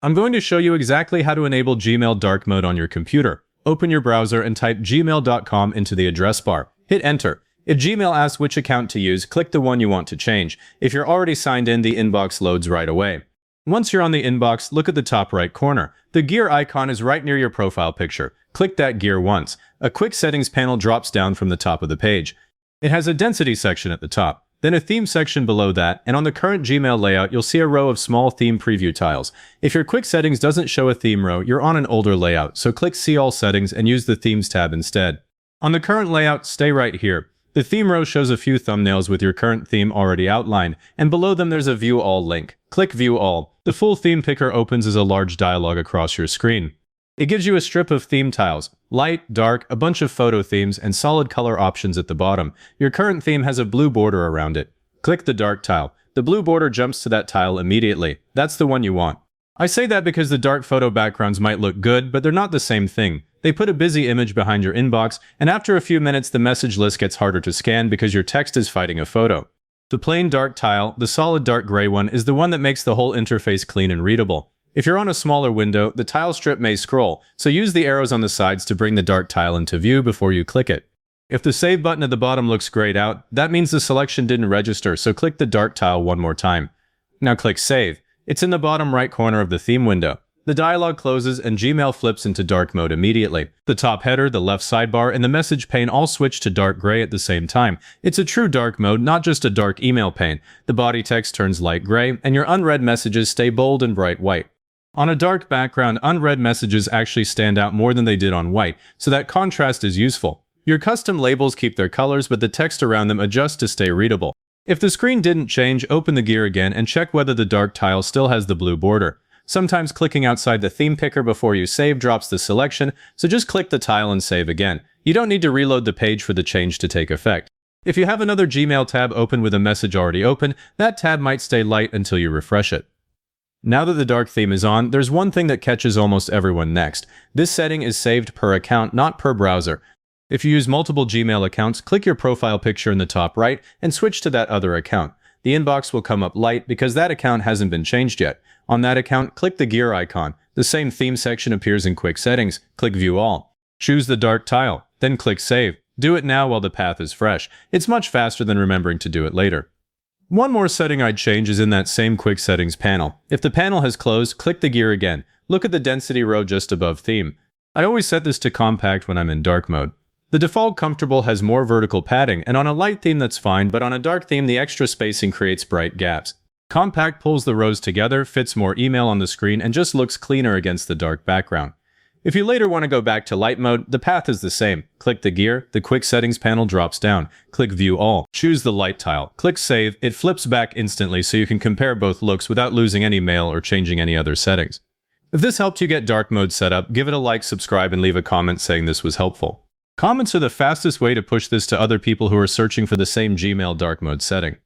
I'm going to show you exactly how to enable Gmail dark mode on your computer. Open your browser and type gmail.com into the address bar. Hit enter. If Gmail asks which account to use, click the one you want to change. If you're already signed in, the inbox loads right away. Once you're on the inbox, look at the top right corner. The gear icon is right near your profile picture. Click that gear once. A quick settings panel drops down from the top of the page. It has a density section at the top, then a theme section below that, and on the current Gmail layout, you'll see a row of small theme preview tiles. If your quick settings doesn't show a theme row, you're on an older layout, so click See All Settings and use the Themes tab instead. On the current layout, stay right here. The theme row shows a few thumbnails with your current theme already outlined, and below them there's a View All link. Click View All. The full theme picker opens as a large dialog across your screen. It gives you a strip of theme tiles, light, dark, a bunch of photo themes, and solid color options at the bottom. Your current theme has a blue border around it. Click the dark tile. The blue border jumps to that tile immediately. That's the one you want. I say that because the dark photo backgrounds might look good, but they're not the same thing. They put a busy image behind your inbox, and after a few minutes the message list gets harder to scan because your text is fighting a photo. The plain dark tile, the solid dark gray one, is the one that makes the whole interface clean and readable. If you're on a smaller window, the tile strip may scroll, so use the arrows on the sides to bring the dark tile into view before you click it. If the Save button at the bottom looks grayed out, that means the selection didn't register, so click the dark tile one more time. Now click Save. It's in the bottom right corner of the theme window. The dialog closes and Gmail flips into dark mode immediately. The top header, the left sidebar, and the message pane all switch to dark gray at the same time. It's a true dark mode, not just a dark email pane. The body text turns light gray, and your unread messages stay bold and bright white. On a dark background, unread messages actually stand out more than they did on white, so that contrast is useful. Your custom labels keep their colors, but the text around them adjusts to stay readable. If the screen didn't change, open the gear again and check whether the dark tile still has the blue border. Sometimes clicking outside the theme picker before you save drops the selection, so just click the tile and save again. You don't need to reload the page for the change to take effect. If you have another Gmail tab open with a message already open, that tab might stay light until you refresh it. Now that the dark theme is on, there's one thing that catches almost everyone next. This setting is saved per account, not per browser. If you use multiple Gmail accounts, click your profile picture in the top right and switch to that other account. The inbox will come up light because that account hasn't been changed yet. On that account, click the gear icon. The same theme section appears in Quick Settings. Click View All. Choose the dark tile, then click Save. Do it now while the path is fresh. It's much faster than remembering to do it later. One more setting I'd change is in that same Quick Settings panel. If the panel has closed, click the gear again. Look at the density row just above theme. I always set this to compact when I'm in dark mode. The default comfortable has more vertical padding, and on a light theme that's fine, but on a dark theme the extra spacing creates bright gaps. Compact pulls the rows together, fits more email on the screen, and just looks cleaner against the dark background. If you later want to go back to light mode, the path is the same. Click the gear, the Quick Settings panel drops down. Click View All. Choose the light tile. Click Save. It flips back instantly so you can compare both looks without losing any mail or changing any other settings. If this helped you get dark mode set up, give it a like, subscribe, and leave a comment saying this was helpful. Comments are the fastest way to push this to other people who are searching for the same Gmail dark mode setting.